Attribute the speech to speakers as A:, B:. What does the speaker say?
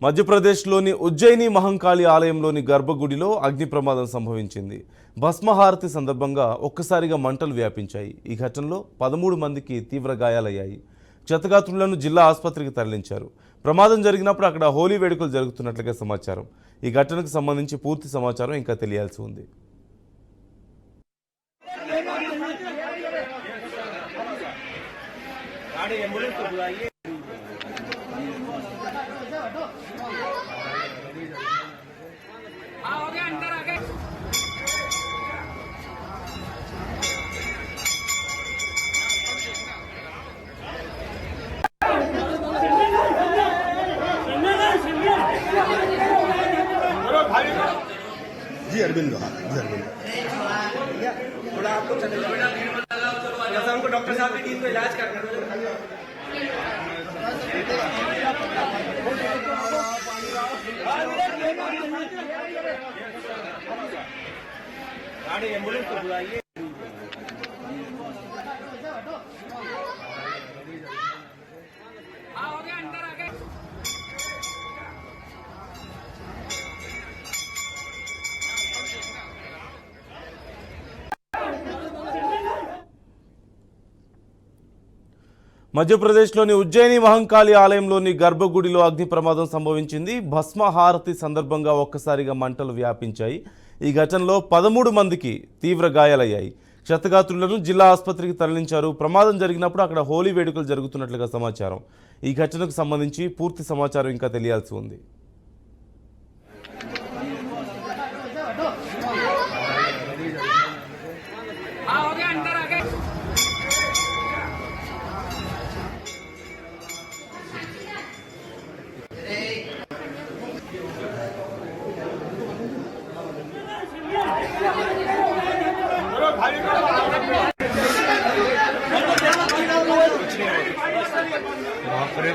A: మధ్యప్రదేశ్లోని ఉజ్జయిని మహంకాళి ఆలయంలోని గర్భగుడిలో అగ్ని ప్రమాదం సంభవించింది. భస్మహారతి సందర్భంగా ఒక్కసారిగా మంటలు వ్యాపించాయి. ఈ ఘటనలో 13 మందికి తీవ్ర గాయాలయ్యాయి. క్షతగాత్రులను జిల్లా ఆసుపత్రికి తరలించారు. ప్రమాదం జరిగినప్పుడు అక్కడ హోలీ వేడుకలు జరుగుతున్నట్లుగా సమాచారం. ఈ ఘటనకు సంబంధించి పూర్తి సమాచారం ఇంకా తెలియాల్సి ఉంది.
B: जी अरविंद जी अरविंद
C: थोड़ा आपको जैसा हमको डॉक्टर साहब की टीम को इलाज करना गाड़ी एम्बुलेंस को बुलाइए।
A: మధ్యప్రదేశ్లోని ఉజ్జయిని మహంకాళి ఆలయంలోని గర్భగుడిలో అగ్ని ప్రమాదం సంభవించింది. భస్మహారతి సందర్భంగా ఒక్కసారిగా మంటలు వ్యాపించాయి. ఈ ఘటనలో 13 మందికి తీవ్ర గాయాలయ్యాయి. క్షతగాత్రులను జిల్లా ఆసుపత్రికి తరలించారు. ప్రమాదం జరిగినప్పుడు అక్కడ హోలీ వేడుకలు జరుగుతున్నట్లుగా సమాచారం. ఈ ఘటనకు సంబంధించి పూర్తి సమాచారం ఇంకా తెలియాల్సి ఉంది.
C: वहाँ पर